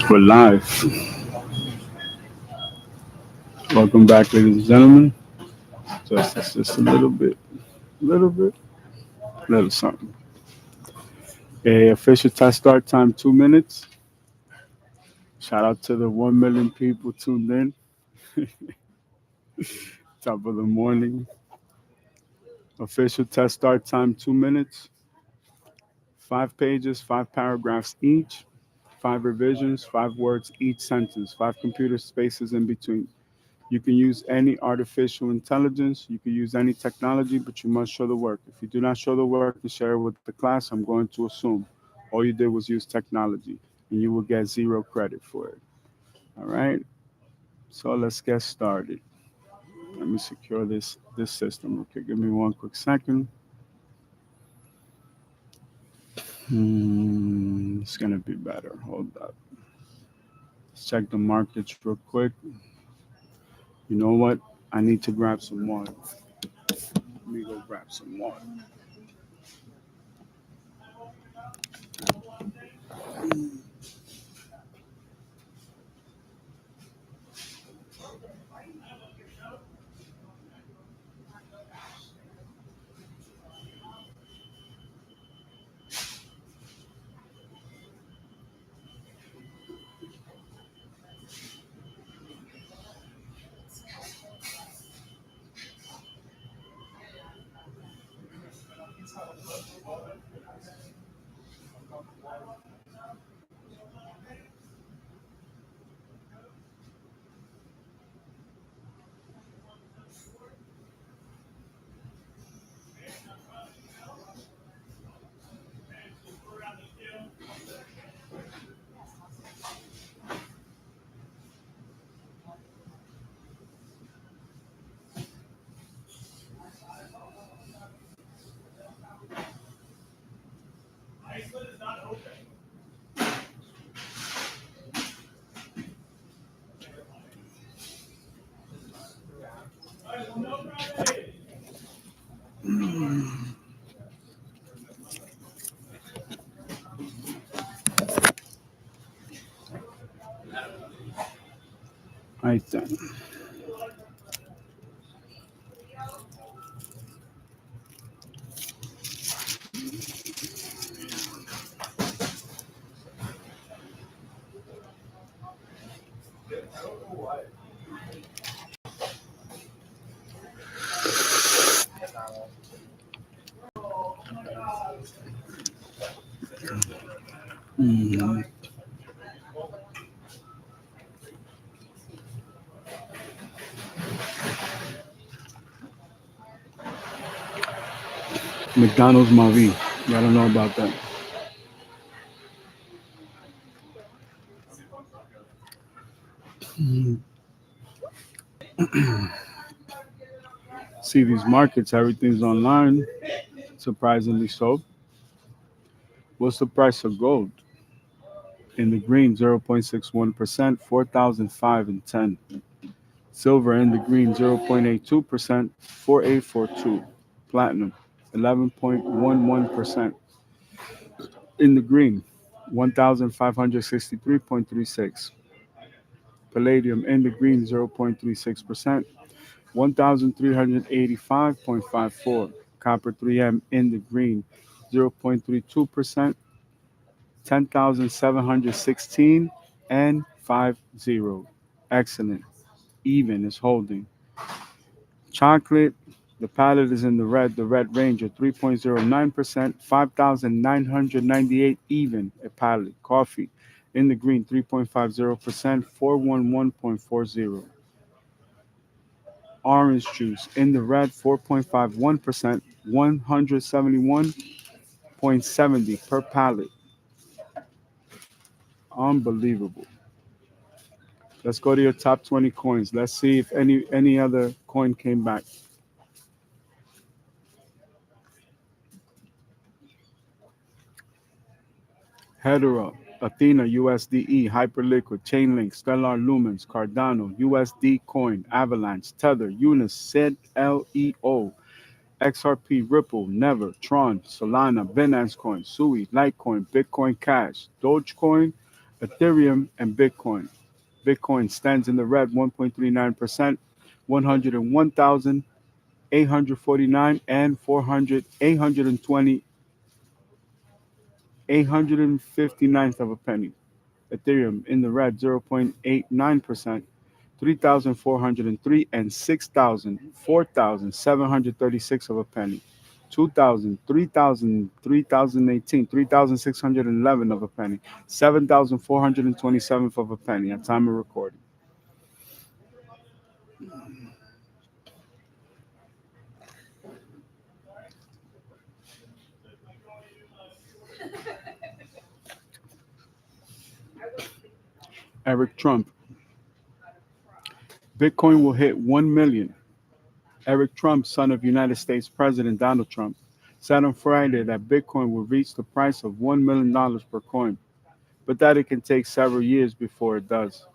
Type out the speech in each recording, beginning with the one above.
We're live. Welcome back, ladies and gentlemen. Just a little bit, little something. A official test start time 2 minutes. Shout out to the 1 million people tuned in. Top of the morning. Official test start time 2 minutes. 5 pages, 5 paragraphs each. 5 revisions, 5 words each sentence. 5 computer spaces in between. You can use any artificial intelligence, you can use any technology, but you must show the work. If you do not show the work and share it with the class, I'm going to assume all you did was use technology and you will get zero credit for it. All right? So let's get started. Let me secure this system. Okay, give me one quick second. It's gonna be better. Hold up. Let's check the markets real quick. You know what? I need to grab some water. Let me go grab some water. All right then. Mm, McDonald's Mavi. Y'all don't know about that. Mm, See these markets, everything's online. Surprisingly so. What's the price of gold? In the green, 0.61%, 4,005 and 10. Silver in the green, 0.82%, 4842. Platinum, 11.11% in the green, 1,563.36. Palladium in the green, 0.36%, 1,385.54. Copper 3M in the green, 0.32%, 10,716 and 50. Excellent. Even is holding. Chocolate, the palette is in the red range of 3.09%, 5,998 even a palette. Coffee in the green, 3.50%, 411.40. Orange juice in the red, 4.51%, 171.70 per pallet. Unbelievable. Let's go to your top 20 coins. Let's see if any other coin came back. Hedera, Athena USDE, Hyperliquid, Chainlink, Stellar Lumens, Cardano, USD Coin, Avalanche, Tether, Unis, SED, XRP, Ripple, Never, Tron, Solana, Binance Coin, Sui, Litecoin, Bitcoin Cash, Dogecoin, Ethereum and Bitcoin. Bitcoin stands in the red 1.39%, 101,849 and 400, 820, 859th of a penny. Ethereum in the red 0.89%, 3,403 and 6,000, 4,736 of a penny. 2,000, 3,000, 3,018, 3,611 of a penny, 7,427 of a penny at time of recording. Eric Trump. Bitcoin will hit 1 million. Eric Trump, son of United States President Donald Trump, said on Friday that Bitcoin will reach the price of $1 million per coin, but that it can take several years before it does.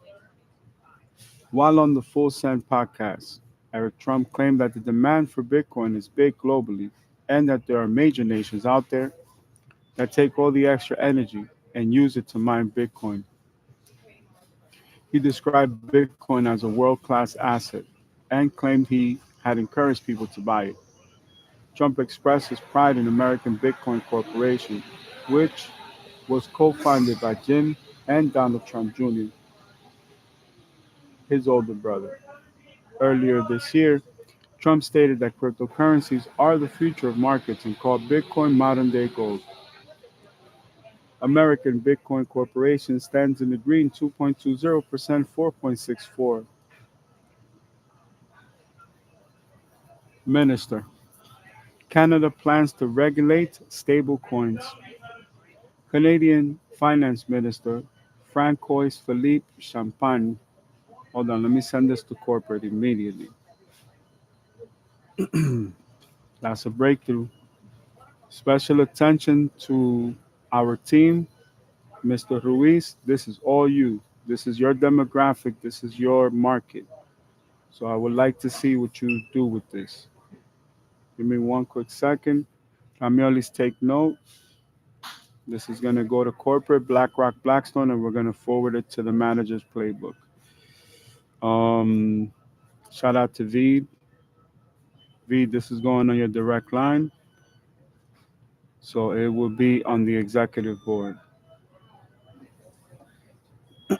While on the Full Send podcast, Eric Trump claimed that the demand for Bitcoin is big globally and that there are major nations out there that take all the extra energy and use it to mine Bitcoin. He described Bitcoin as a world class asset and claimed he had encouraged people to buy it. Trump expressed his pride in American Bitcoin Corporation, which was co founded by Jim and Donald Trump Jr., his older brother. Earlier this year, Trump stated that cryptocurrencies are the future of markets and called Bitcoin modern day gold. American Bitcoin Corporation stands in the green 2.20%, 4.64. Minister. Canada plans to regulate stable coins. Canadian Finance Minister Francois Philippe Champagne. Hold on, let me send this to corporate immediately. That's a breakthrough. Special attention to our team, Mr. Ruiz. This is all you. This is your demographic. This is your market. So I would like to see what you do with this. Give me one quick second. Camille's take note. This is going to go to corporate BlackRock Blackstone, and we're going to forward it to the manager's playbook. Um, Shout out to V. V, this is going on your direct line. So it will be on the executive board.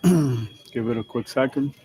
Give it a quick second.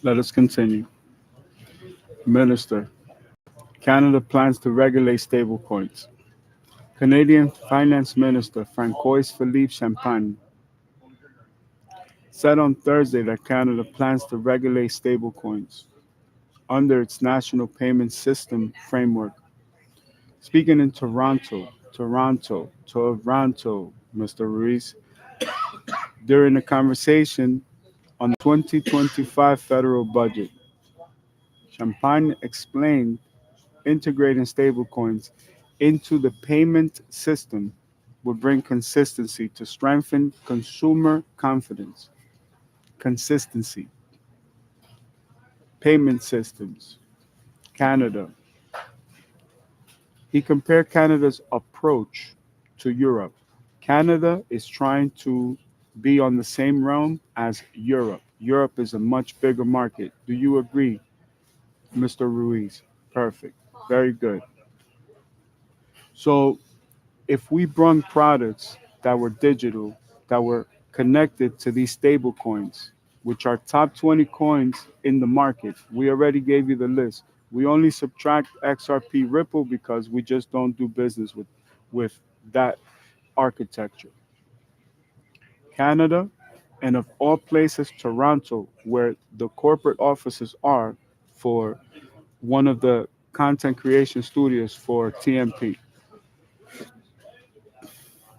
Let us continue. Minister. Canada plans to regulate stablecoins. Canadian Finance Minister Francois Philippe Champagne said on Thursday that Canada plans to regulate stablecoins under its national payment system framework. Speaking in Toronto, Mr. Ruiz, during a conversation on the 2025 federal budget, Champagne explained integrating stablecoins into the payment system would bring consistency to strengthen consumer confidence. Consistency. Payment systems. Canada. He compared Canada's approach to Europe. Canada is trying to be on the same realm as Europe. Europe is a much bigger market. Do you agree, Mr. Ruiz? Perfect. Very good. So, if we brought products that were digital, that were connected to these stable coins, which are top 20 coins in the market, we already gave you the list. We only subtract XRP Ripple because we just don't do business with that architecture. Canada, and of all places, Toronto, where the corporate offices are for one of the content creation studios for TMP.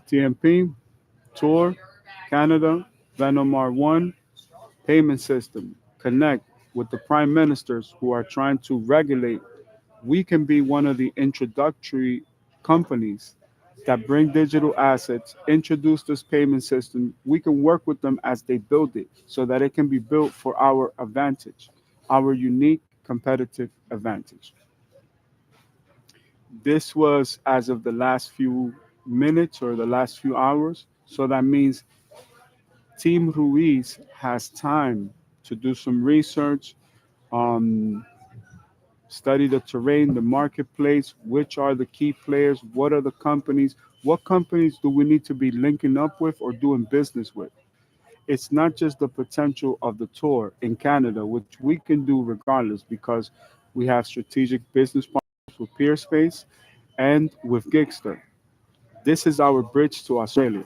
TMP, Tour, Canada, Venomar 1, payment system, connect with the prime ministers who are trying to regulate. We can be one of the introductory companies that bring digital assets, introduce this payment system. We can work with them as they build it so that it can be built for our advantage, our unique competitive advantage. This was as of the last few minutes or the last few hours. So that means Team Ruiz has time to do some research, um, study the terrain, the marketplace, which are the key players, what are the companies, what companies do we need to be linking up with or doing business with. It's not just the potential of the tour in Canada, which we can do regardless because we have strategic business partners with Peerspace and with Gigster. This is our bridge to Australia.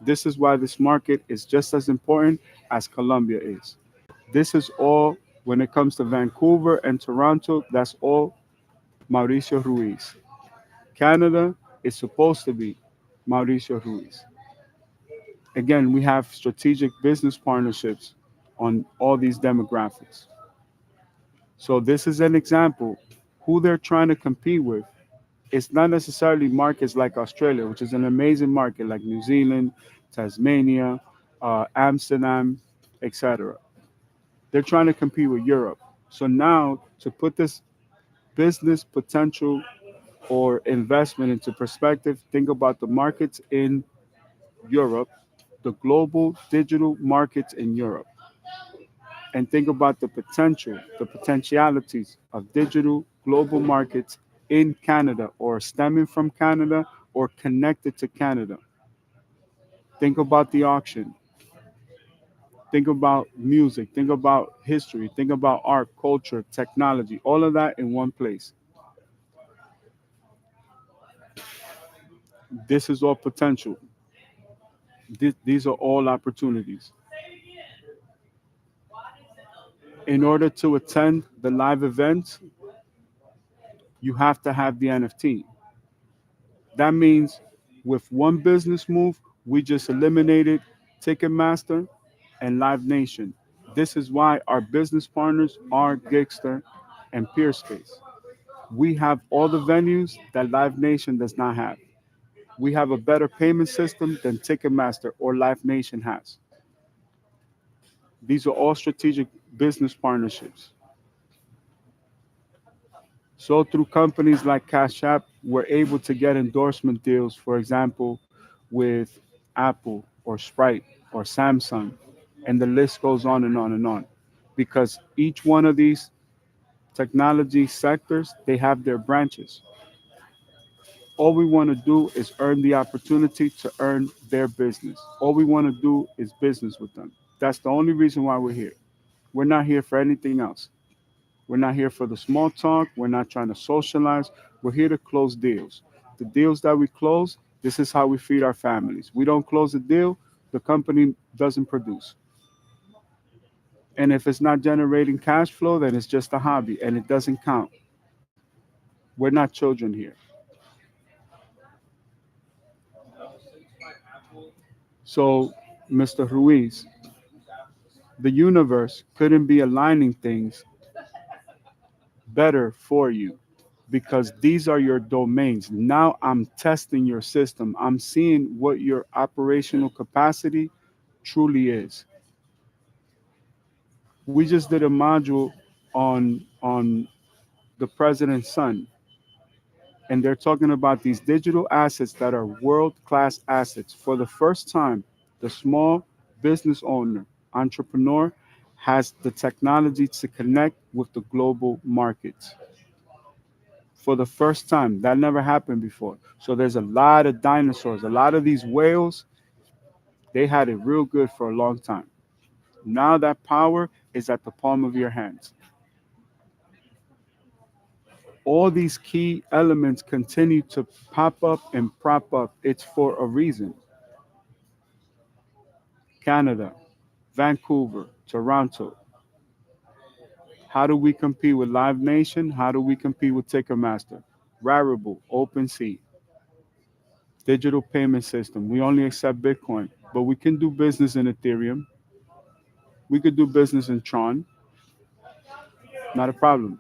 This is why this market is just as important as Colombia is. This is all when it comes to Vancouver and Toronto, that's all Mauricio Ruiz. Canada is supposed to be Mauricio Ruiz. Again, we have strategic business partnerships on all these demographics. So this is an example who they're trying to compete with. It's not necessarily markets like Australia, which is an amazing market like New Zealand, Tasmania, Amsterdam, etc. They're trying to compete with Europe. So now to put this business potential or investment into perspective, think about the markets in Europe, the global digital markets in Europe, and think about the potential, the potentialities of digital global markets in Canada or stemming from Canada or connected to Canada. Think about the auction. Think about music. Think about history. Think about art, culture, technology, all of that in one place. This is all potential. These are all opportunities. In order to attend the live events, you have to have the NFT. That means with one business move, we just eliminated Ticketmaster and Live Nation. This is why our business partners are Gigster and Peerspace. We have all the venues that Live Nation does not have. We have a better payment system than Ticketmaster or Live Nation has. These are all strategic business partnerships. So through companies like Cash App, we're able to get endorsement deals, for example, with Apple or Sprite or Samsung, and the list goes on and on and on. Because each one of these technology sectors, they have their branches. All we want to do is earn the opportunity to earn their business. All we want to do is business with them. That's the only reason why we're here. We're not here for anything else. We're not here for the small talk. We're not trying to socialize. We're here to close deals. The deals that we close, this is how we feed our families. We don't close a deal, the company doesn't produce. And if it's not generating cash flow, then it's just a hobby and it doesn't count. We're not children here. So, Mr. Ruiz, the universe couldn't be aligning things better for you because these are your domains. Now I'm testing your system. I'm seeing what your operational capacity truly is. We just did a module on the president's son, and they're talking about these digital assets that are world-class assets. For the first time, the small business owner, entrepreneur has the technology to connect with the global markets. For the first time. That never happened before. So there's a lot of dinosaurs. A lot of these whales, they had it real good for a long time. Now that power is at the palm of your hands. All these key elements continue to pop up and prop up. It's for a reason. Canada, Vancouver, Toronto. How do we compete with Live Nation? How do we compete with Ticketmaster? Rarible, OpenSea, digital payment system. We only accept Bitcoin, but we can do business in Ethereum. We could do business in Tron, not a problem.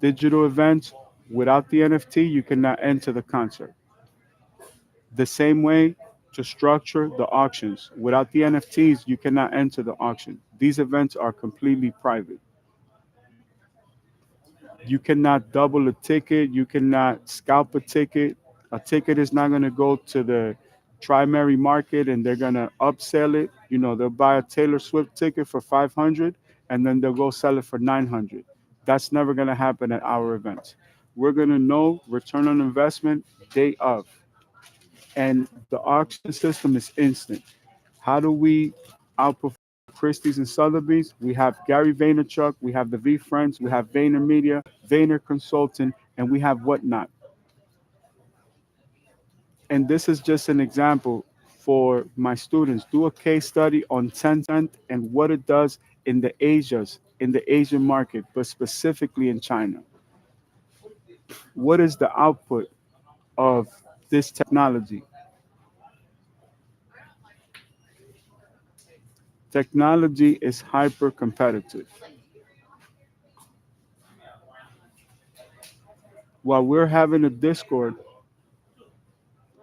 Digital events, without the NFT, you cannot enter the concert. The same way to structure the auctions. Without the NFTs, you cannot enter the auction. These events are completely private. You cannot double a ticket. You cannot scalp a ticket. A ticket is not going to go to the primary market and they're going to upsell it. You know, they'll buy a Taylor Swift ticket for 500 and then they'll go sell it for 900. That's never going to happen at our events. We're going to know return on investment day of. And the auction system is instant. How do we outperform Christie's and Sotheby's? We have Gary Vaynerchuk, we have the V Friends, we have VaynerMedia, Vayner Consulting, and we have whatnot. And this is just an example for my students. Do a case study on Tencent and what it does in the Asian market, but specifically in China. What is the output of this technology? Technology is hyper competitive. While we're having a Discord,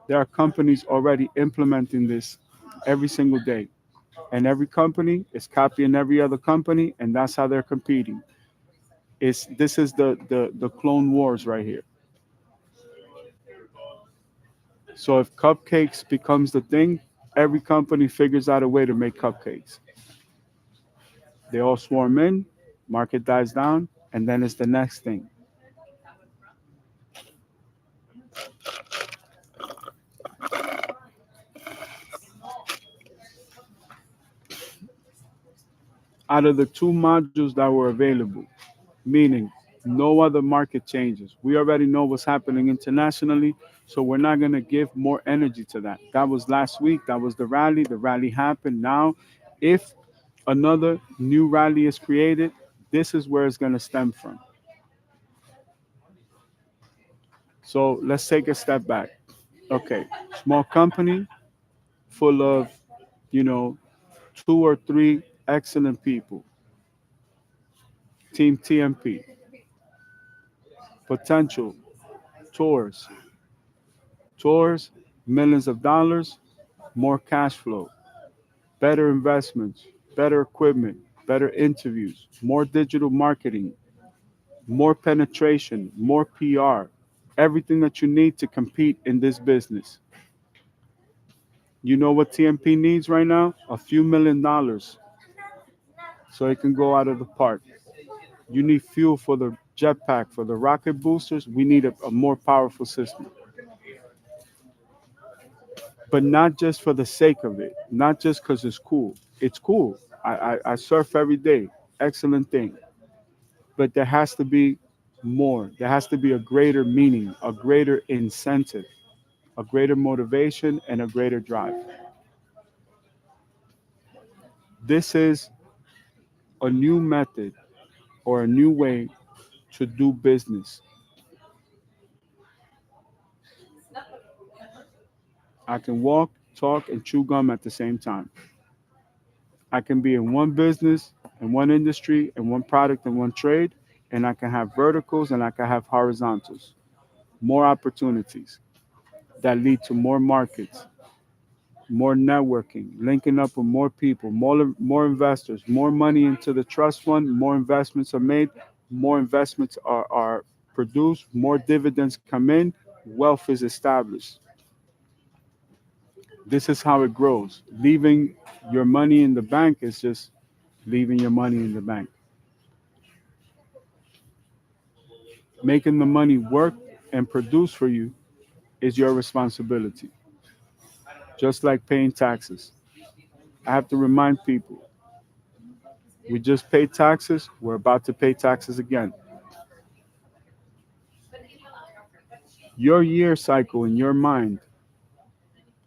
there are companies already implementing this every single day. And every company is copying every other company, and that's how they're competing. This is the clone wars right here. So if cupcakes becomes the thing, every company figures out a way to make cupcakes. They all swarm in, market dies down, and then it's the next thing. Out of the two modules that were available, meaning no other market changes. We already know what's happening internationally, so we're not going to give more energy to that. That was last week. That was the rally. The rally happened. Now, if another new rally is created, this is where it's going to stem from. So let's take a step back. Okay, small company full of, you know, two or three excellent people. Team TMP, potential tours, tours, millions of dollars, more cash flow, better investments, better equipment, better interviews, more digital marketing, more penetration, more PR, everything that you need to compete in this business. You know what TMP needs right now? A few $1 million so it can go out of the park. You need fuel for the jetpack, for the rocket boosters. We need a more powerful system. But not just for the sake of it, not just because it's cool. It's cool. I surf every day. Excellent thing. But there has to be more. There has to be a greater meaning, a greater incentive, a greater motivation, and a greater drive. This is a new method or a new way to do business. I can walk, talk, and chew gum at the same time. I can be in one business, in one industry, in one product, in one trade, and I can have verticals and I can have horizontals. More opportunities that lead to more markets, more networking, linking up with more people, more investors, more money into the trust fund, more investments are made, more investments are produced, more dividends come in, wealth is established. This is how it grows. Leaving your money in the bank is just leaving your money in the bank. Making the money work and produce for you is your responsibility, just like paying taxes. I have to remind people we just paid taxes, we're about to pay taxes again. Your year cycle in your mind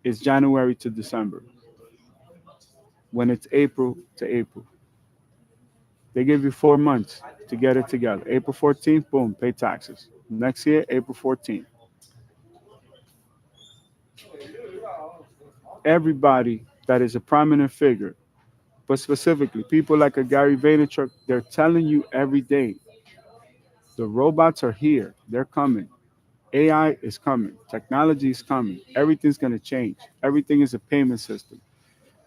is January to December. When it's April to April, they give you 4 months to get it together. April 14th, boom, pay taxes. Next year, April 14th. Everybody that is a prominent figure, but specifically people like a Gary Vaynerchuk, they're telling you every day the robots are here, they're coming. AI is coming, technology is coming, everything's going to change. Everything is a payment system.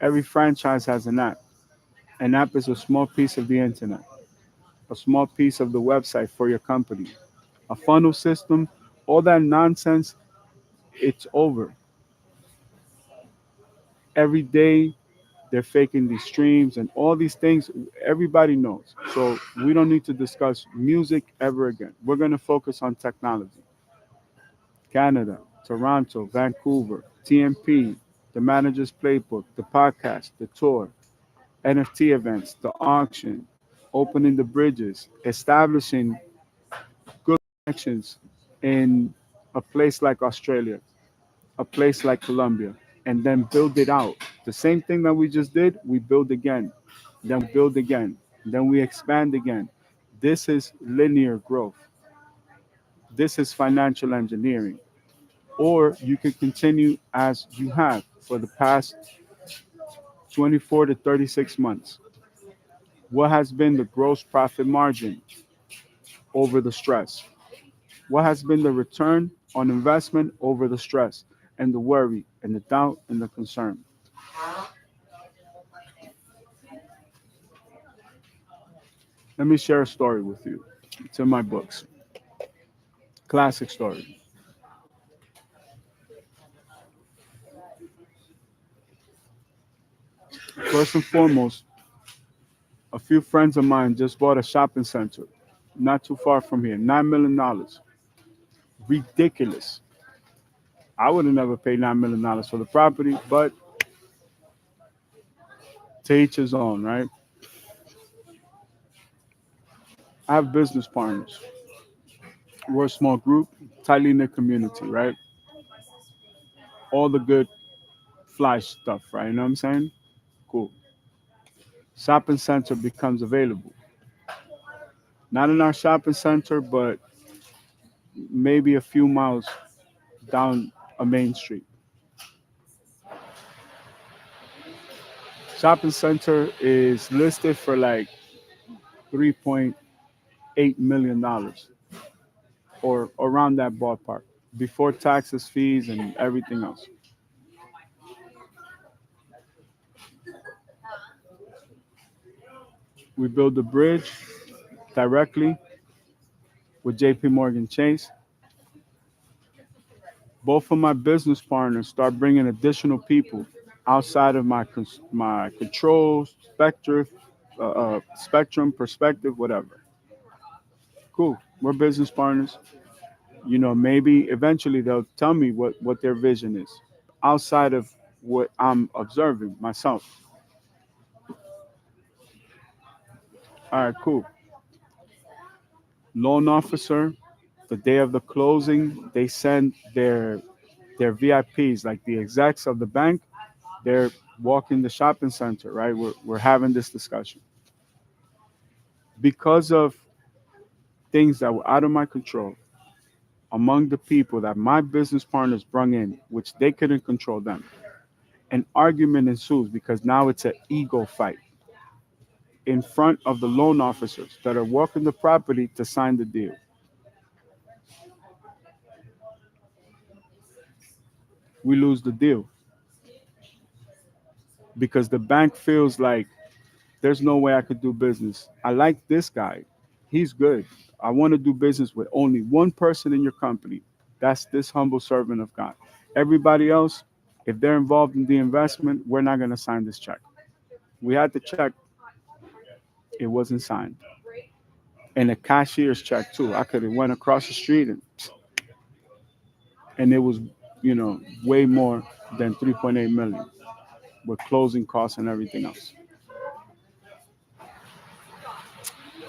Every franchise has an app. An app is a small piece of the internet, a small piece of the website for your company, a funnel system, all that nonsense, it's over. Every day they're faking these streams and all these things. Everybody knows. So we don't need to discuss music ever again. We're going to focus on technology. Canada, Toronto, Vancouver, TMP, the manager's playbook, the podcast, the tour, NFT events, the auction, opening the bridges, establishing good connections in a place like Australia, a place like Colombia, and then build it out. The same thing that we just did, we build again, then we build again, then we expand again. This is linear growth. This is financial engineering. Or you can continue as you have for the past 24 to 36 months. What has been the gross profit margin over the stress? What has been the return on investment over the stress and the worry and the doubt and the concern? Let me share a story with you. It's in my books. Classic story. First and foremost, a few friends of mine just bought a shopping center not too far from here, $9 million. Ridiculous. I would have never paid $9 million for the property, but to each his own, right? I have business partners. We're a small group, tightly knit community, right? All the good fly stuff, right? You know what I'm saying? Cool. Shopping center becomes available. Not in our shopping center, but maybe a few miles down a main street. Shopping center is listed for like $3.8 million or around that ballpark before taxes, fees, and everything else. We build a bridge directly with JP Morgan Chase. Both of my business partners start bringing additional people outside of my control spectrum, perspective, whatever. Cool. We're business partners. Maybe eventually they'll tell me what their vision is outside of what I'm observing myself. All right, cool. Loan officer, the day of the closing, they send their VIPs, like the execs of the bank. They're walking the shopping center, right? We're having this discussion because of things that were out of my control among the people that my business partners brung in, which they couldn't control them. An argument ensues because now it's an ego fight in front of the loan officers that are walking the property to sign the deal. We lose the deal because the bank feels like there's no way I could do business. I like this guy. He's good. I want to do business with only one person in your company. That's this humble servant of God. Everybody else, if they're involved in the investment, we're not going to sign this check. We had the check, it wasn't signed. And a cashier's check too. I could have went across the street and it was, way more than 3.8 million with closing costs and everything else.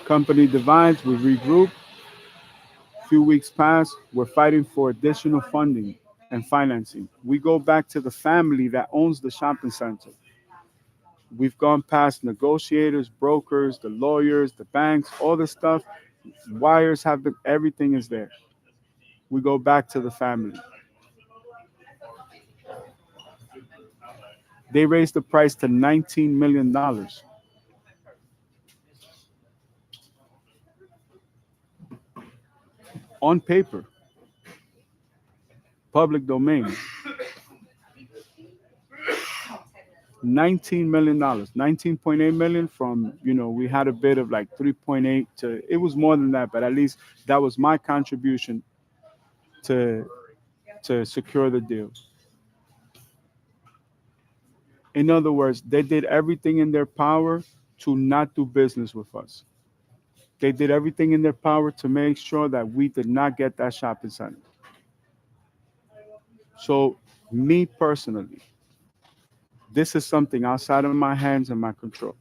Company divides, we regroup. Few weeks pass, we're fighting for additional funding and financing. We go back to the family that owns the shopping center. We've gone past negotiators, brokers, the lawyers, the banks, all the stuff. Wires have been, everything is there. We go back to the family. They raised the price to $19 million on paper, public domain. $19 million, 19.8 million from, we had a bid of like 3.8 to, it was more than that, but at least that was my contribution to secure the deal. In other words, they did everything in their power to not do business with us. They did everything in their power to make sure that we did not get that shopping center. So, me personally, this is something outside of my hands and my control.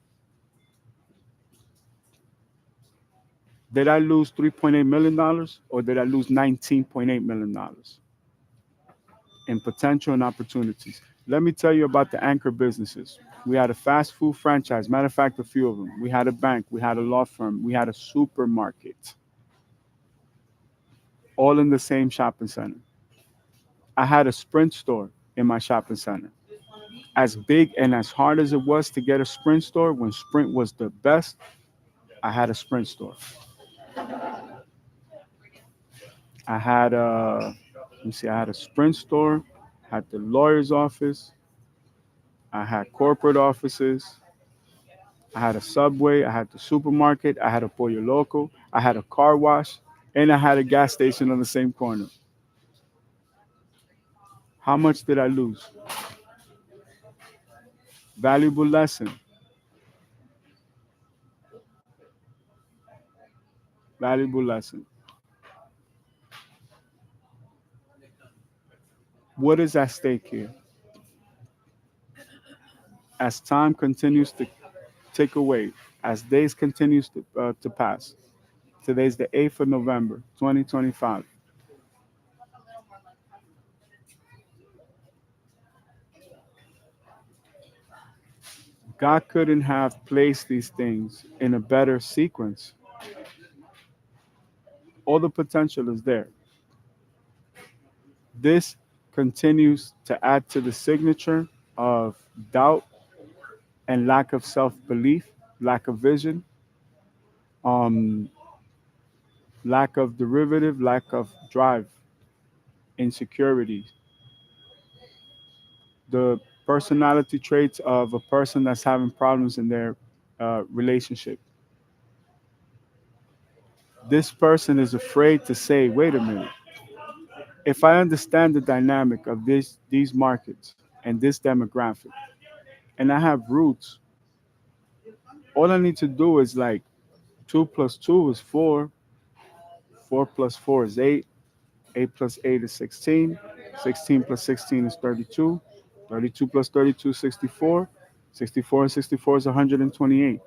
Did I lose $3.8 million or did I lose $19.8 million in potential and opportunities? Let me tell you about the anchor businesses. We had a fast food franchise, matter of fact, a few of them. We had a bank, we had a law firm, we had a supermarket, all in the same shopping center. I had a Sprint store in my shopping center. As big and as hard as it was to get a Sprint store, when Sprint was the best, I had a Sprint store. I had a, let me see, I had a Sprint store, had the lawyer's office, I had corporate offices, I had a Subway, I had the supermarket, I had a Pollo Loco, I had a car wash, and I had a gas station on the same corner. How much did I lose? Valuable lesson. Valuable lesson. What is at stake here? As time continues to tick away, as days continues to pass, today's the 8th of November, 2025. God couldn't have placed these things in a better sequence. All the potential is there. This continues to add to the signature of doubt and lack of self belief, lack of vision, um, lack of derivative, lack of drive, insecurity, the personality traits of a person that's having problems in their relationship. This person is afraid to say, wait a minute, if I understand the dynamic of these markets and this demographic, and I have roots, all I need to do is like 2 plus 2 is 4, 4 plus 4 is 8, 8 plus 8 is 16, 16 plus 16 is 32, 32 plus 32 is 64, 64 and 64 is 128.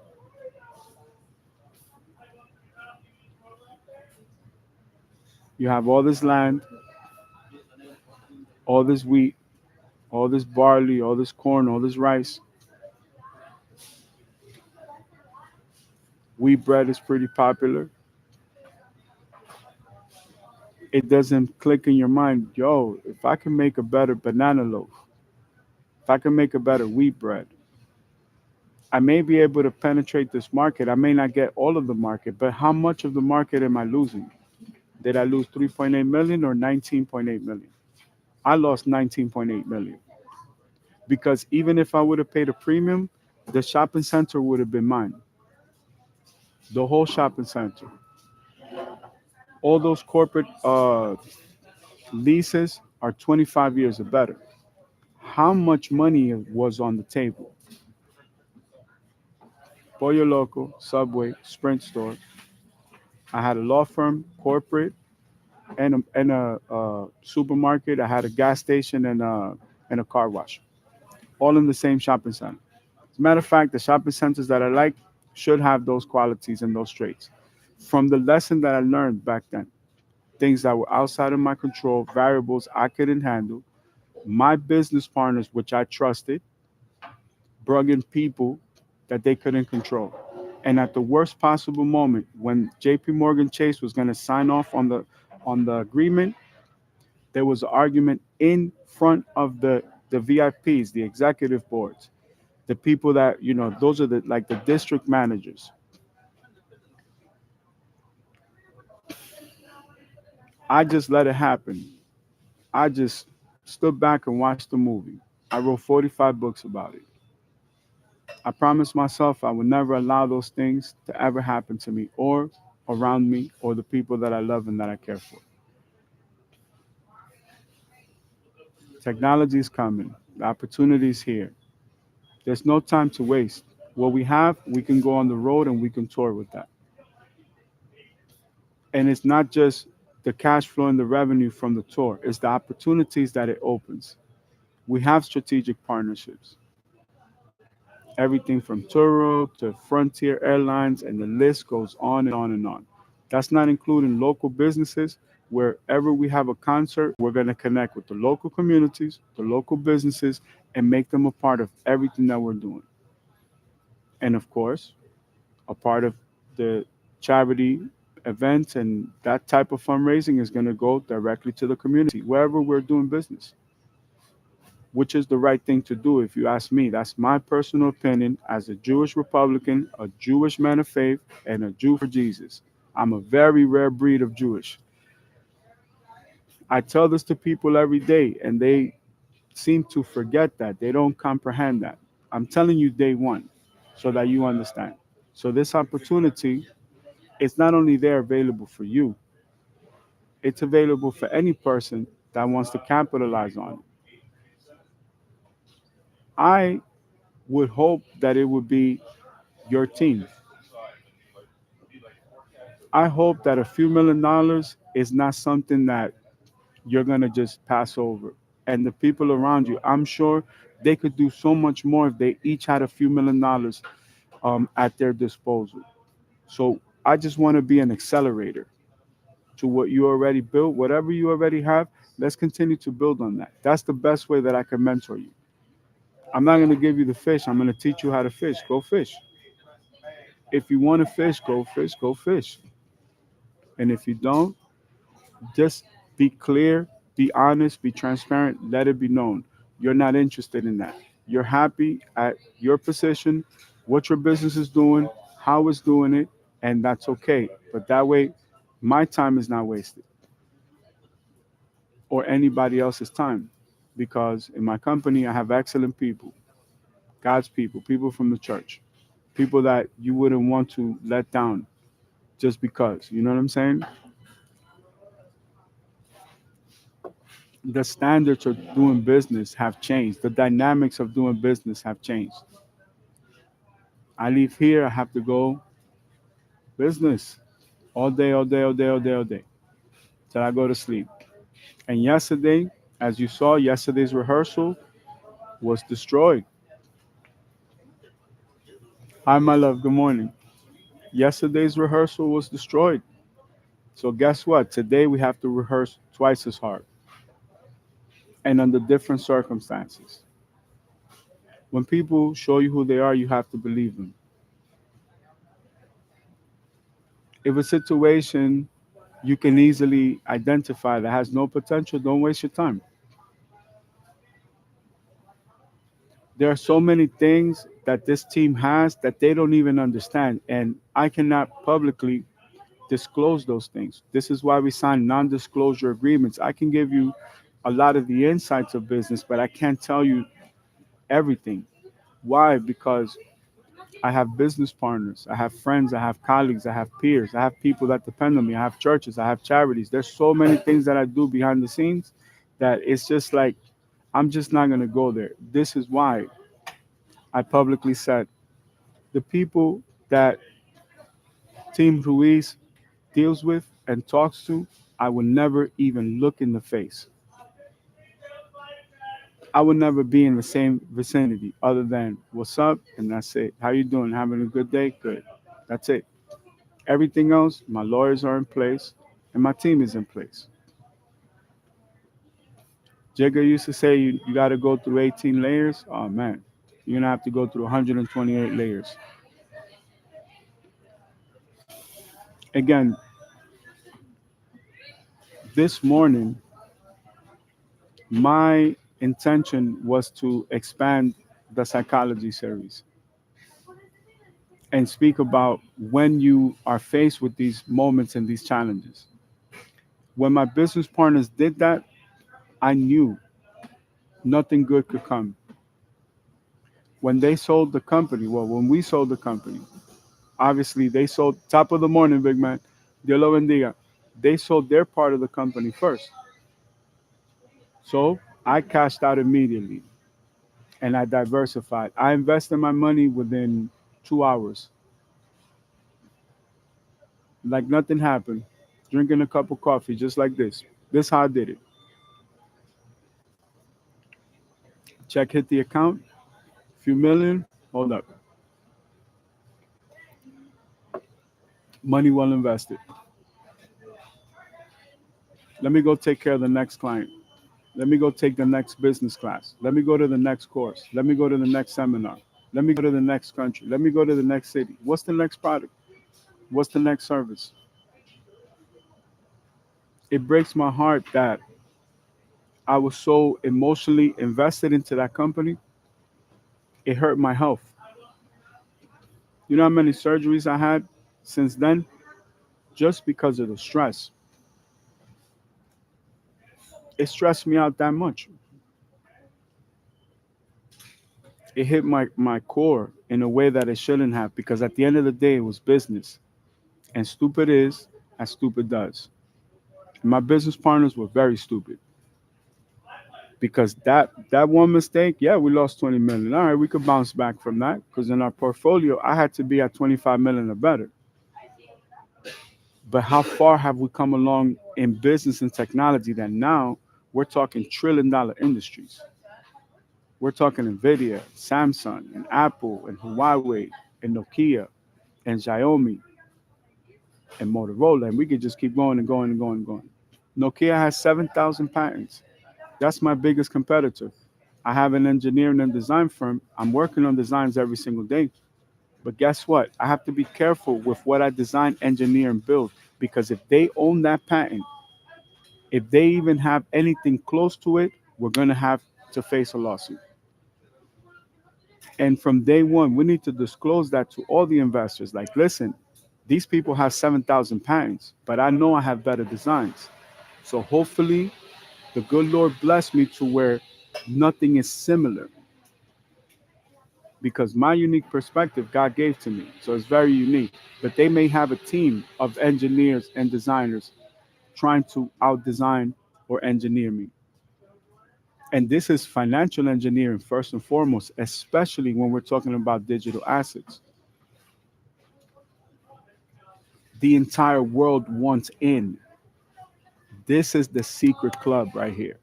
You have all this land, all this wheat, all this barley, all this corn, all this rice. Wheat bread is pretty popular. It doesn't click in your mind, yo, if I can make a better banana loaf, if I can make a better wheat bread, I may be able to penetrate this market. I may not get all of the market, but how much of the market am I losing? Did I lose 3.8 million or 19.8 million? I lost 19.8 million because even if I would have paid a premium, the shopping center would have been mine. The whole shopping center. All those corporate leases are 25 years or better. How much money was on the table? Pollo Loco, Subway, Sprint store. I had a law firm, corporate, and a supermarket. I had a gas station and a car wash, all in the same shopping center. As a matter of fact, the shopping centers that I like should have those qualities and those traits. From the lesson that I learned back then, things that were outside of my control, variables I couldn't handle, my business partners, which I trusted, brought in people that they couldn't control. And at the worst possible moment, when JP Morgan Chase was going to sign off on the agreement, there was an argument in front of the VIPs, the executive boards, the people that, those are the like the district managers. I just let it happen. I just stood back and watched the movie. I wrote 45 books about it. I promised myself I would never allow those things to ever happen to me or around me or the people that I love and that I care for. Technology is coming. The opportunity is here. There's no time to waste. What we have, we can go on the road and we can tour with that. And it's not just the cash flow and the revenue from the tour, it's the opportunities that it opens. We have strategic partnerships, everything from Turo to Frontier Airlines, and the list goes on and on and on. That's not including local businesses. Wherever we have a concert, we're going to connect with the local communities, the local businesses, and make them a part of everything that we're doing. And of course, a part of the charity events and that type of fundraising is going to go directly to the community wherever we're doing business, which is the right thing to do if you ask me. That's my personal opinion as a Jewish Republican, a Jewish man of faith, and a Jew for Jesus. I'm a very rare breed of Jewish. I tell this to people every day and they seem to forget that. They don't comprehend that. I'm telling you day one so that you understand. So this opportunity, it's not only there available for you, it's available for any person that wants to capitalize on it. I would hope that it would be your team. I hope that a few $1 million is not something that you're going to just pass over. And the people around you, I'm sure they could do so much more if they each had a few $1 million at their disposal. So I just want to be an accelerator to what you already built, whatever you already have. Let's continue to build on that. That's the best way that I can mentor you. I'm not going to give you the fish. I'm going to teach you how to fish. Go fish. If you want to fish, go fish, go fish. And if you don't, just be clear, be honest, be transparent, let it be known. You're not interested in that. You're happy at your position, what your business is doing, how it's doing it, and that's okay. But that way, my time is not wasted or anybody else's time because in my company, I have excellent people, God's people, people from the church, people that you wouldn't want to let down just because. You know what I'm saying? The standards of doing business have changed. The dynamics of doing business have changed. I leave here, I have to go business all day, all day, all day, all day, all day, till I go to sleep. And yesterday, as you saw, yesterday's rehearsal was destroyed. Hi, my love. Good morning. Yesterday's rehearsal was destroyed. So guess what? Today we have to rehearse twice as hard and under different circumstances. When people show you who they are, you have to believe them. If a situation you can easily identify that has no potential, don't waste your time. There are so many things that this team has that they don't even understand, and I cannot publicly disclose those things. This is why we sign non-disclosure agreements. I can give you a lot of the insights of business, but I can't tell you everything. Why? Because I have business partners, I have friends, I have colleagues, I have peers, I have people that depend on me, I have churches, I have charities. There's so many things that I do behind the scenes that it's just like I'm just not going to go there. This is why I publicly said the people that Team Ruiz deals with and talks to, I would never even look in the face. I would never be in the same vicinity other than what's up and that's it. How you doing? Having a good day? Good. That's it. Everything else, my lawyers are in place and my team is in place. Jigga used to say you got to go through 18 layers. Oh man, you're gonna have to go through 128 layers. Again, this morning, my intention was to expand the psychology series and speak about when you are faced with these moments and these challenges. When my business partners did that, I knew nothing good could come. When they sold the company, well, when we sold the company, obviously they sold top of the morning, big man. Dios lo bendiga. They sold their part of the company first. So I cashed out immediately and I diversified. I invested my money within 2 hours, like nothing happened, drinking a cup of coffee just like this. This how I did it. Check hit the account, few million. Hold up, money well invested. Let me go take care of the next client. Let me go take the next business class. Let me go to the next course. Let me go to the next seminar. Let me go to the next country. Let me go to the next city. What's the next product? What's the next service? It breaks my heart that I was so emotionally invested into that company. It hurt my health. You know how many surgeries I had since then? Just because of the stress. It stressed me out that much. It hit my core in a way that it shouldn't have because at the end of the day, it was business. And stupid is as stupid does. And my business partners were very stupid because that one mistake, yeah, we lost 20 million. All right, we could bounce back from that because in our portfolio, I had to be at 25 million or better. But how far have we come along in business and technology that now we're talking $1 trillion industries? We're talking Nvidia, Samsung, and Apple, and Huawei, and Nokia, and Xiaomi, and Motorola, and we could just keep going and going and going and going. Nokia has 7,000 patents. That's my biggest competitor. I have an engineering and design firm. I'm working on designs every single day. But guess what? I have to be careful with what I design, engineer, and build because if they own that patent, if they even have anything close to it, we're going to have to face a lawsuit. And from day one, we need to disclose that to all the investors. Like, listen, these people have 7,000 patents, but I know I have better designs. So hopefully, the good Lord bless me to where nothing is similar because my unique perspective God gave to me. So it's very unique. But they may have a team of engineers and designers trying to out design or engineer me. And this is financial engineering first and foremost, especially when we're talking about digital assets. The entire world wants in. This is the secret club right here.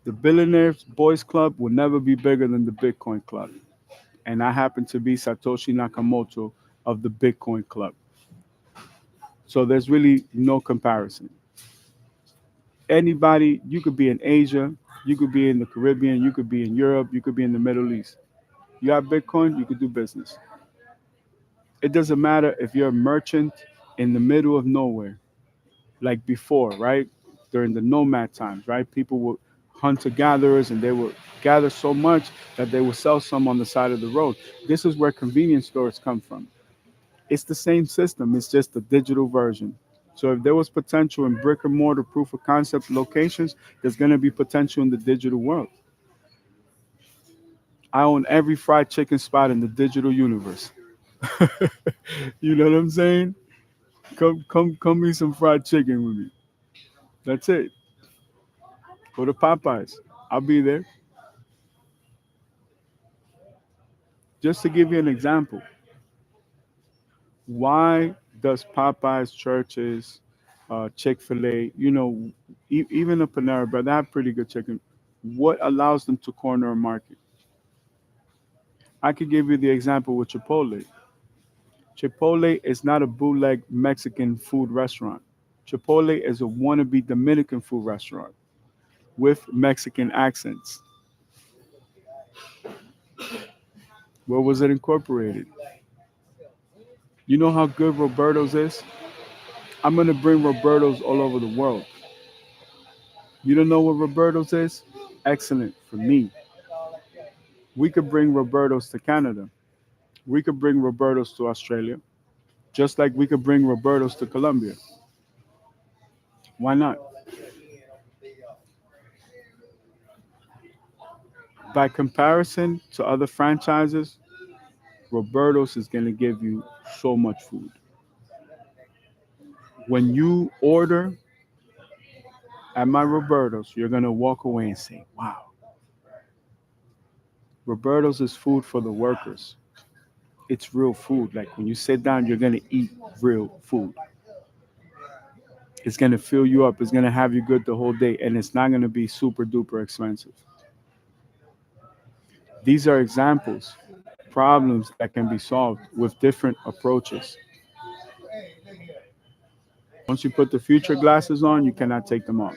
The Billionaires Boys Club will never be bigger than the Bitcoin Club. And I happen to be Satoshi Nakamoto of the Bitcoin Club. So there's really no comparison. Anybody, you could be in Asia, you could be in the Caribbean, you could be in Europe, you could be in the Middle East. You have Bitcoin, you could do business. It doesn't matter if you're a merchant in the middle of nowhere, like before, right? During the nomad times, right? People would hunter gatherers and they would gather so much that they would sell some on the side of the road. This is where convenience stores come from. It's the same system, it's just a digital version. So if there was potential in brick and mortar proof of concept locations, there's going to be potential in the digital world. I own every fried chicken spot in the digital universe. You know what I'm saying? Come eat some fried chicken with me. That's it. Go to Popeyes. I'll be there. Just to give you an example, why does Popeyes, churches, Chick-fil-A, even a Panera Bread, they have pretty good chicken. What allows them to corner a market? I could give you the example with Chipotle. Chipotle is not a bootleg Mexican food restaurant. Chipotle is a wannabe Dominican food restaurant with Mexican accents. Where was it incorporated? You know how good Roberto's is? I'm going to bring Roberto's all over the world. You don't know what Roberto's is? Excellent for me. We could bring Roberto's to Canada. We could bring Roberto's to Australia, just like we could bring Roberto's to Colombia. Why not? By comparison to other franchises, Roberto's is going to give you so much food. When you order at my Roberto's, you're going to walk away and say, wow, Roberto's is food for the workers. It's real food. Like when you sit down, you're going to eat real food. It's going to fill you up. It's going to have you good the whole day. And it's not going to be super duper expensive. These are examples, problems that can be solved with different approaches. Once you put the future glasses on, you cannot take them off.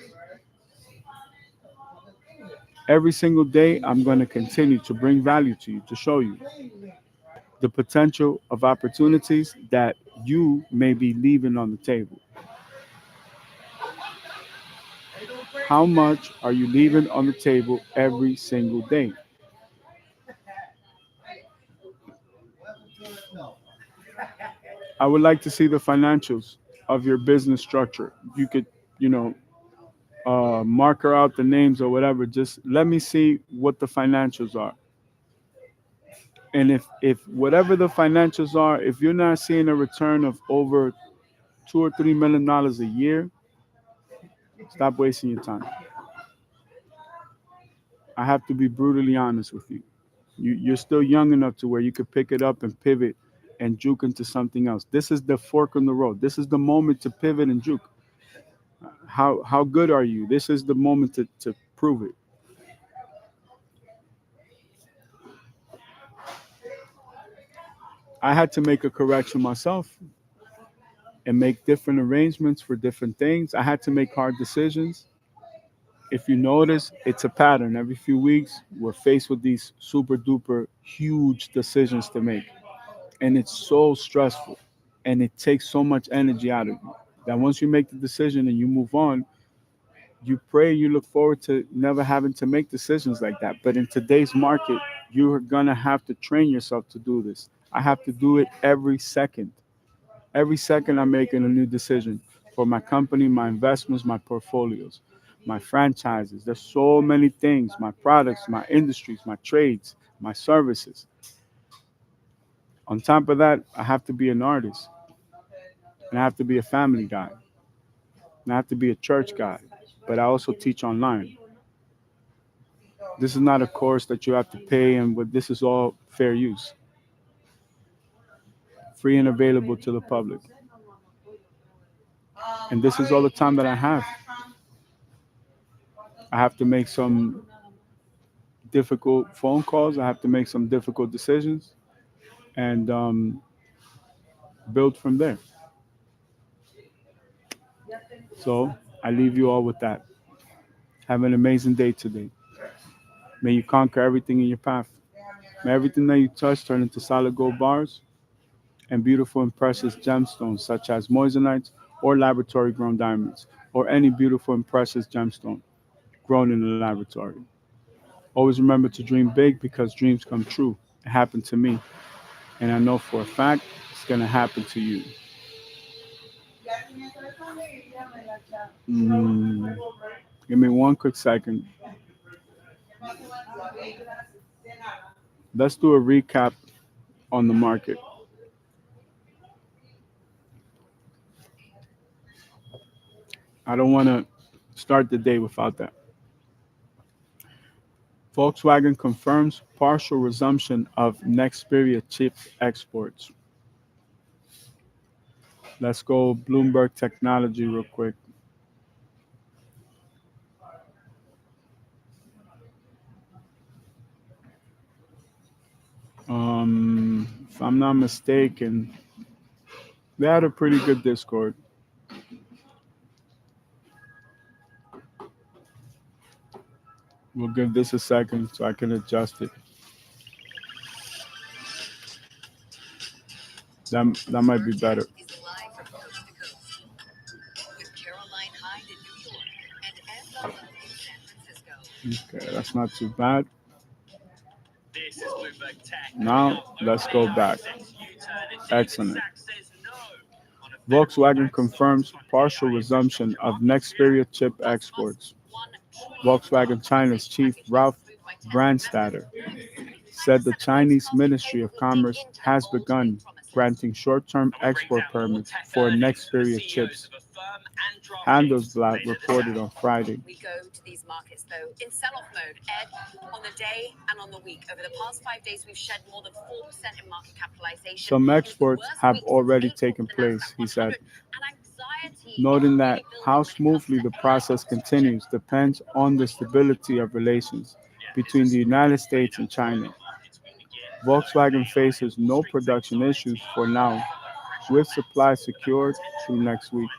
Every single day, I'm going to continue to bring value to you, to show you the potential of opportunities that you may be leaving on the table. How much are you leaving on the table every single day? I would like to see the financials of your business structure. You could, you know, marker out the names or whatever. Just let me see what the financials are. And if whatever the financials are, if you're not seeing a return of over $2 or $3 million a year, stop wasting your time. I have to be brutally honest with you. You're still young enough to where you could pick it up and pivot and juke into something else. This is the fork in the road. This is the moment to pivot and juke. How good are you? This is the moment to prove it. I had to make a correction myself and make different arrangements for different things. I had to make hard decisions. If you notice, it's a pattern. Every few weeks, we're faced with these super duper huge decisions to make. And it's so stressful and it takes so much energy out of you that once you make the decision and you move on, you pray, you look forward to never having to make decisions like that. But in today's market, you're gonna have to train yourself to do this. I have to do it every second. Every second, I'm making a new decision for my company, my investments, my portfolios, my franchises. There's so many things, my products, my industries, my trades, my services. On top of that, I have to be an artist and I have to be a family guy and I have to be a church guy. But I also teach online. This is not a course that you have to pay, and but this is all fair use, free and available to the public. And this is all the time that I have. I have to make some difficult phone calls. I have to make some difficult decisions and build from there. So I leave you all with that. Have an amazing day today. May you conquer everything in your path. May everything that you touch turn into solid gold bars and beautiful and precious gemstones such as moissanite or laboratory grown diamonds or any beautiful and precious gemstone grown in the laboratory. Always remember to dream big because dreams come true. It happened to me, and I know for a fact it's going to happen to you. Mm, Give me one quick second. Let's do a recap on the market. I don't want to start the day without that. Volkswagen confirms partial resumption of Nexperia chip exports. Let's go Bloomberg Technology real quick. If I'm not mistaken, they had a pretty good Discord. We'll give this a second so I can adjust it. That might be better. Okay, that's not too bad. Now let's go back. Excellent. Volkswagen confirms partial resumption of Nexperia chip exports. Volkswagen China's chief Ralph Brandstatter said the Chinese Ministry of Commerce has begun granting short-term export permits for Nexperia chips. Handelsblatt reported on Friday. We go to these markets though in sell-off mode. Ed, on the day and on the week. Over the past 5 days, we've shed more than 4% in market capitalization. Some exports have already taken place, he said, noting that how smoothly the process continues depends on the stability of relations between the United States and China. Volkswagen faces no production issues for now, with supply secured through next week.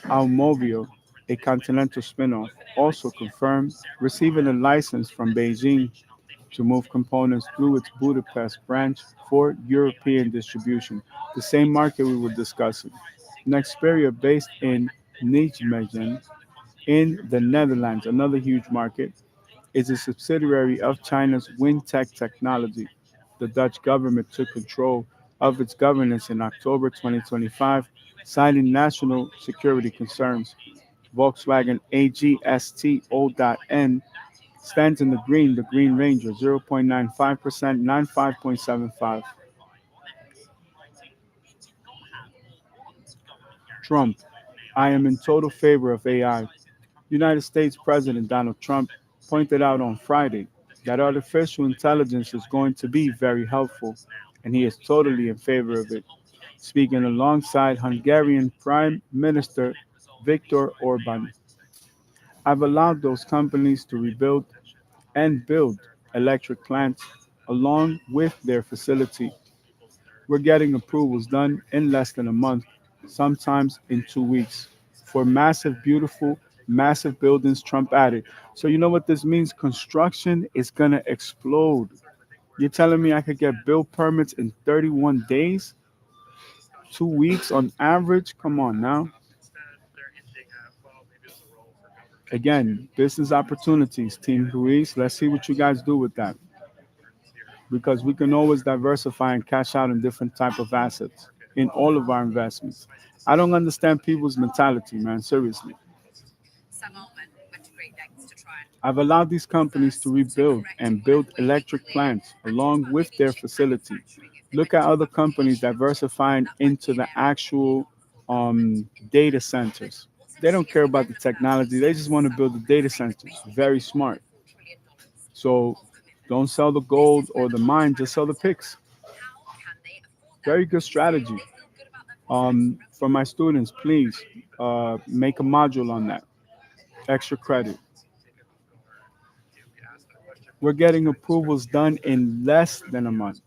Aumovio, a Continental spinoff, also confirmed receiving a license from Beijing to move components through its Budapest branch for European distribution, the same market we were discussing. Nexperia, based in Nijmegen in the Netherlands, another huge market, is a subsidiary of China's Wintech Technology. The Dutch government took control of its governance in October 2025, citing national security concerns. Volkswagen AGST O.N stands in the Green Ranger, 0.95%, 95.75. Trump, I am in total favor of AI. United States President Donald Trump pointed out on Friday that artificial intelligence is going to be very helpful, and he is totally in favor of it. Speaking alongside Hungarian Prime Minister Viktor Orban, I've allowed those companies to rebuild and build electric plants along with their facility. We're getting approvals done in less than a month, sometimes in 2 weeks, for massive, beautiful, massive buildings, Trump added. So, you know what this means? Construction is going to explode. You're telling me I could get build permits in 31 days? 2 weeks on average? Come on now. Again, business opportunities, Team Luis. Let's see what you guys do with that. Because we can always diversify and cash out in different type of assets in all of our investments. I don't understand people's mentality, man. Seriously. I've allowed these companies to rebuild and build electric plants along with their facility. Look at other companies diversifying into the actual data centers. They don't care about the technology. They just want to build the data centers. Very smart. So don't sell the gold or the mine, just sell the picks. Very good strategy. For my students, please make a module on that. Extra credit. We're getting approvals done in less than a month,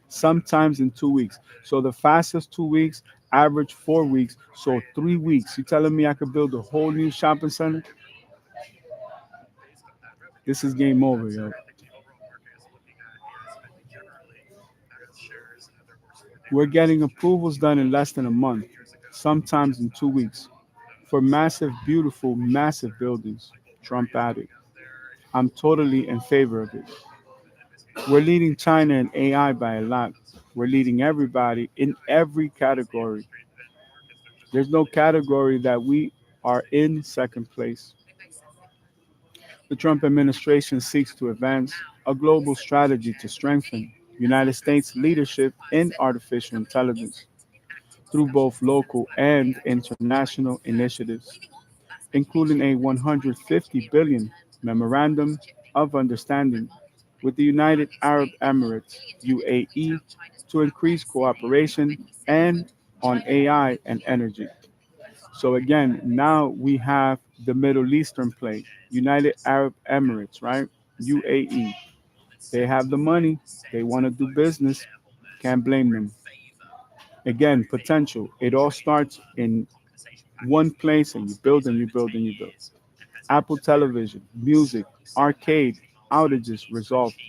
sometimes in 2 weeks. So the fastest 2 weeks Average 4 weeks, so 3 weeks. You telling me I could build a whole new shopping center? This is game over, yo. We're getting approvals done in less than a month, sometimes in 2 weeks, for massive, beautiful, massive buildings. Trump added. I'm totally in favor of it. We're leading China in AI by a lot. We're leading everybody in every category. There's no category that we are in second place. The Trump administration seeks to advance a global strategy to strengthen United States leadership in artificial intelligence through both local and international initiatives, including a 150 billion memorandum of understanding with the United Arab Emirates (UAE) to increase cooperation and on AI and energy. So again, now we have the Middle Eastern play, United Arab Emirates, right? UAE. They have the money. They want to do business. Can't blame them. Again, potential. It all starts in one place and you build and you build and you build. Apple Television, music, arcade, outages resolved.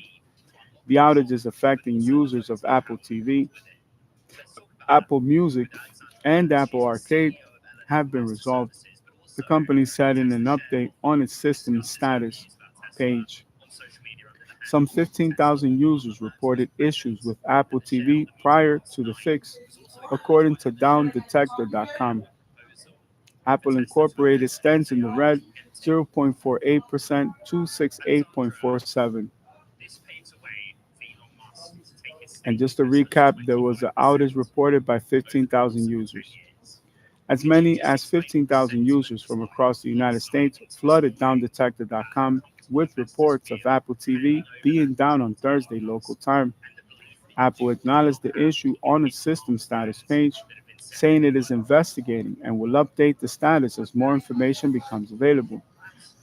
The outages affecting users of Apple TV, Apple Music, and Apple Arcade have been resolved. The company said in an update on its system status page. Some 15,000 users reported issues with Apple TV prior to the fix, according to downdetector.com. Apple Incorporated stands in the red 0.48% to 68.47. And just to recap, there was an outage reported by 15,000 users. As many as 15,000 users from across the United States flooded downdetector.com with reports of Apple TV being down on Thursday local time. Apple acknowledged the issue on its system status page, saying it is investigating and will update the status as more information becomes available.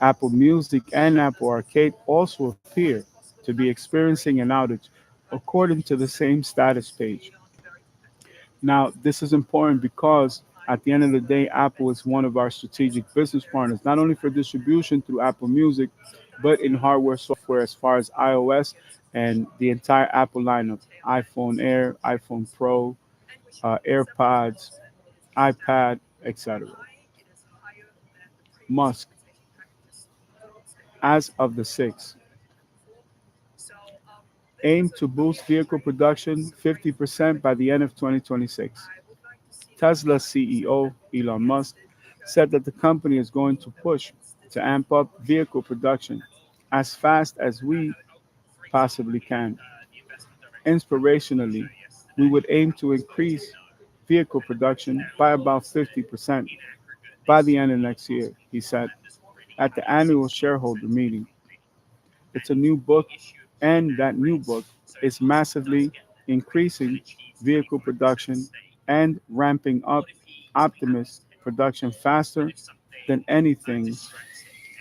Apple Music and Apple Arcade also appear to be experiencing an outage, according to the same status page. Now, this is important because at the end of the day, Apple is one of our strategic business partners, not only for distribution through Apple Music, but in hardware, software, as far as iOS and the entire Apple lineup: iPhone Air, iPhone Pro, AirPods, iPad, etc. Musk, as of the 6th, aim to boost vehicle production 50% by the end of 2026. Tesla CEO Elon Musk said that the company is going to push to amp up vehicle production as fast as we possibly can. Inspirationally, we would aim to increase vehicle production by about 50% by the end of next year, he said at the annual shareholder meeting. It's a new book, and that new book is massively increasing vehicle production and ramping up Optimus production faster than anything's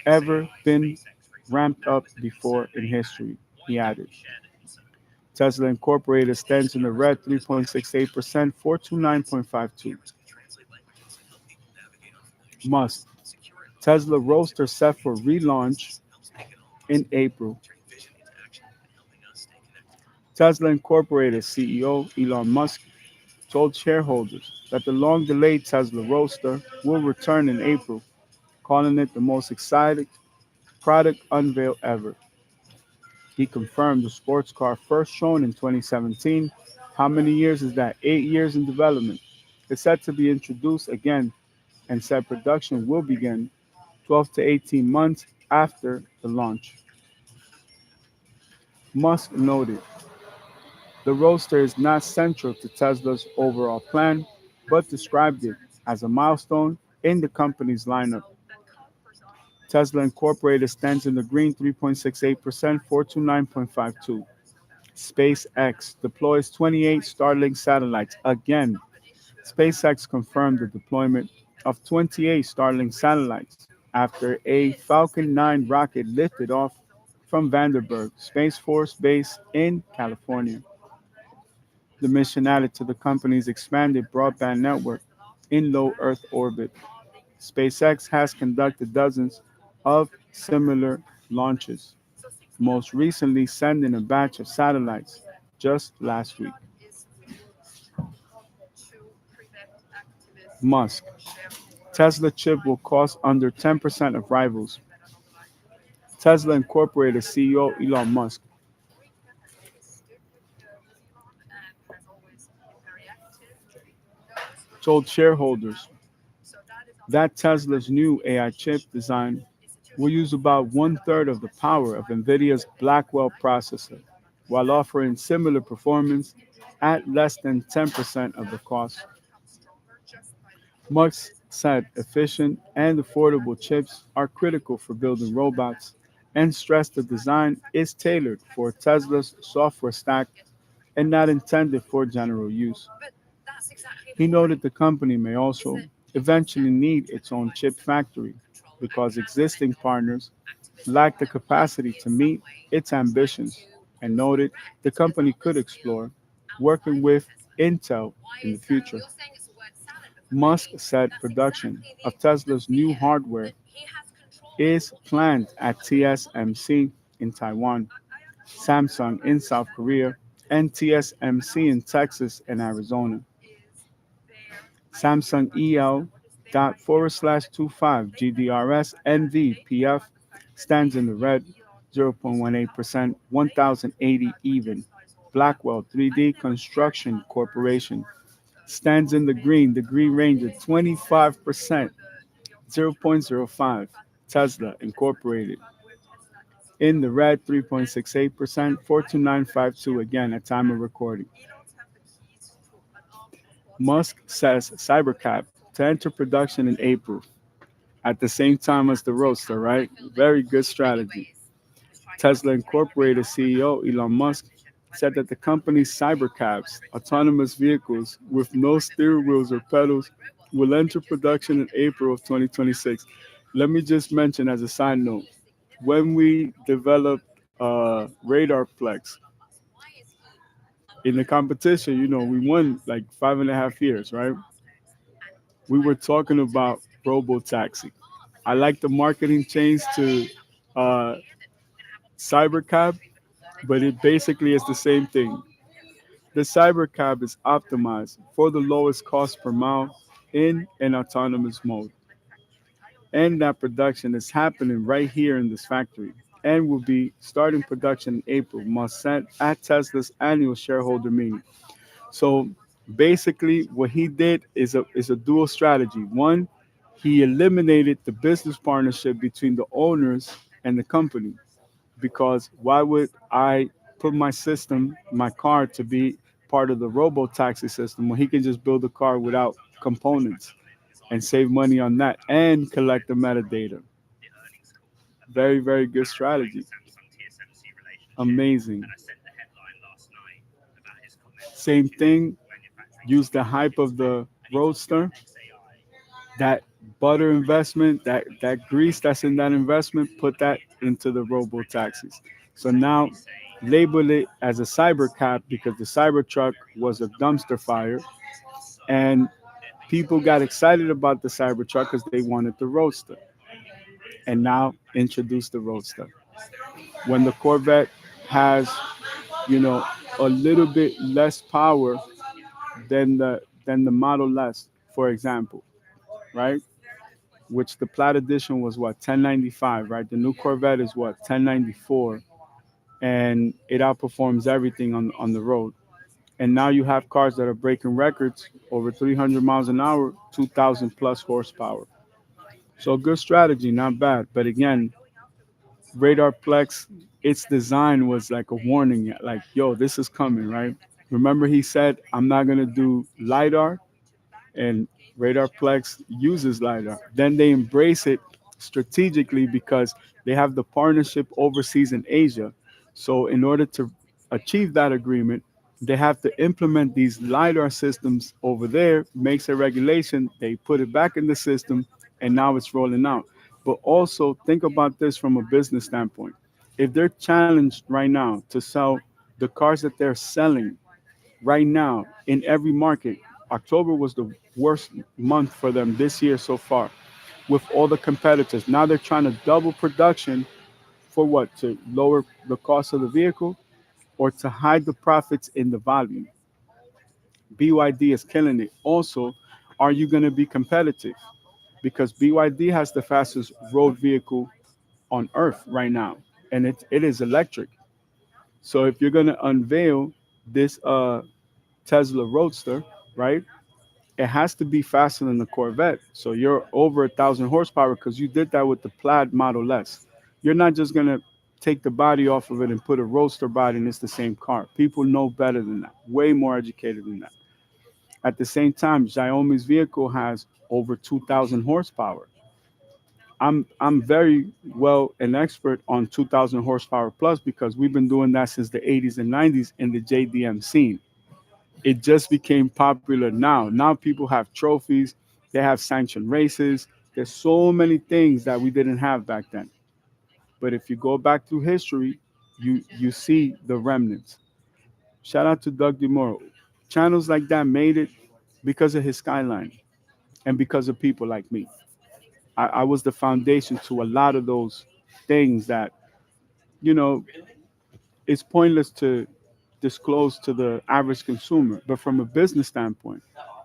ever been ramped up before in history, he added. Tesla Incorporated stands in the red 3.68%, 429.52. Musk. Tesla Roadster set for relaunch in April. Tesla Incorporated CEO Elon Musk told shareholders that the long delayed Tesla Roadster will return in April, calling it the most exciting product unveil ever. He confirmed the sports car first shown in 2017. How many years is that? 8 years in development. It's set to be introduced again and said production will begin 12 to 18 months after the launch. Musk noted the Roadster is not central to Tesla's overall plan, but described it as a milestone in the company's lineup. Tesla Incorporated stands in the green 3.68%, 429.52. SpaceX deploys 28 Starlink satellites. Again, SpaceX confirmed the deployment of 28 Starlink satellites after a Falcon 9 rocket lifted off from Vandenberg Space Force Base in California. The mission added to the company's expanded broadband network in low Earth orbit. SpaceX has conducted dozens of similar launches, most recently sending a batch of satellites just last week. Musk. Tesla chip will cost under 10% of rivals. Tesla Incorporated CEO Elon Musk told shareholders that Tesla's new AI chip design will use about one third of the power of NVIDIA's Blackwell processor, while offering similar performance at less than 10% of the cost. Musk said efficient and affordable chips are critical for building robots and stressed the design is tailored for Tesla's software stack and not intended for general use. He noted the company may also eventually need its own chip factory because existing partners lack the capacity to meet its ambitions, and noted the company could explore working with Intel in the future. Musk said production of Tesla's new hardware is planned at TSMC in Taiwan, Samsung in South Korea, and TSMC in Texas and Arizona. Samsung EL dot forward slash 25 GDRS NVPF stands in the red 0.18%, 1080 even. Blackwell 3D Construction Corporation stands in the green range of 25%, 0.05. Tesla Incorporated in the red 3.68%, 42952 again at time of recording. Musk says Cybercab to enter production in April at the same time as the Roadster, right? Very good strategy. Tesla Incorporated CEO Elon Musk said that the company's cybercabs, autonomous vehicles with no steering wheels or pedals, will enter production in April of 2026. Let me just mention as a side note, when we developed Radar Flex in the competition, we won like 5.5 years, right? We were talking about robo taxi. I like the marketing change to uh, cybercab, but it basically is the same thing. The cybercab is optimized for the lowest cost per mile in an autonomous mode, and that production is happening right here in this factory and will be starting production in April, Musk said at Tesla's annual shareholder meeting. So basically, what he did is a dual strategy. One, he eliminated the business partnership between the owners and the company, because why would I put my system, my car, to be part of the robo taxi system when he can just build a car without components and save money on that and collect the metadata? Very, very good strategy. Amazing. Same thing, use the hype of the Roadster, that butter investment, that grease that's in that investment, put that into the robo taxis. So now label it as a cyber cap because the Cybertruck was a dumpster fire, and people got excited about the Cybertruck because they wanted the Roadster, and now introduce the Roadster. When the Corvette has, you know, a little bit less power than the Model S, for example, right? Which the Plaid Edition was what 1095, right? The new Corvette is what 1094, and it outperforms everything on the road. And now you have cars that are breaking records over 300 miles an hour, 2,000 plus horsepower. So good strategy, not bad. But again, Radarplex, its design was like a warning, like, yo, this is coming, right? Remember, he said, I'm not gonna do lidar, and Radarplex uses LiDAR. Then they embrace it strategically because they have the partnership overseas in Asia. So in order to achieve that agreement, they have to implement these LiDAR systems over there, makes a regulation, they put it back in the system, and now it's rolling out. But also think about this from a business standpoint. If they're challenged right now to sell the cars that they're selling, right now in every market. October was the worst month for them this year so far with all the competitors. Now they're trying to double production for what? To lower the cost of the vehicle or to hide the profits in the volume. BYD is killing it. Also, are you going to be competitive? Because BYD has the fastest road vehicle on earth right now, and it is electric. So if you're going to unveil this Tesla Roadster, right? It has to be faster than the Corvette. So you're over 1,000 horsepower because you did that with the Plaid Model S. You're not just gonna take the body off of it and put a Roadster body and it's the same car. People know better than that, way more educated than that. At the same time, Xiaomi's vehicle has over 2,000 horsepower. I'm very well an expert on 2,000 horsepower plus because we've been doing that since the 80s and 90s in the JDM scene. It just became popular now. Now people have trophies, they have sanctioned races. There's so many things that we didn't have back then. But if you go back through history, you see the remnants. Shout out to Doug DeMoro. Channels like that made it because of his skyline and because of people like me. I was the foundation to a lot of those things that, you know, it's pointless to disclose to the average consumer. But from a business standpoint,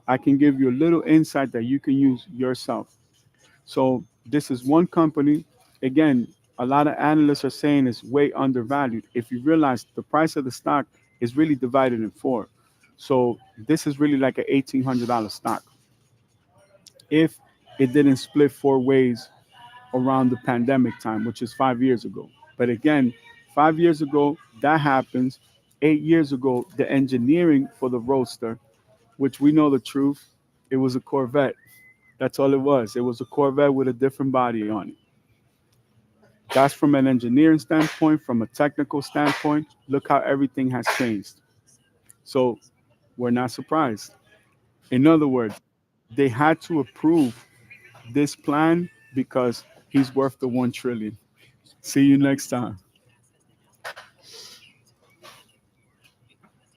I can give you a little insight that you can use yourself. So this is one company. Again, a lot of analysts are saying it's way undervalued. If you realize the price of the stock is really divided in four. So this is really like an $1,800 stock. If it didn't split four ways around the pandemic time, which is 5 years ago. But again, 5 years ago, that happens. 8 years ago, the engineering for the Roadster, which we know the truth, it was a Corvette. That's all it was. It was a Corvette with a different body on it. That's from an engineering standpoint, from a technical standpoint. Look how everything has changed. So we're not surprised. In other words, they had to approve this plan because he's worth the 1 trillion. See you next time.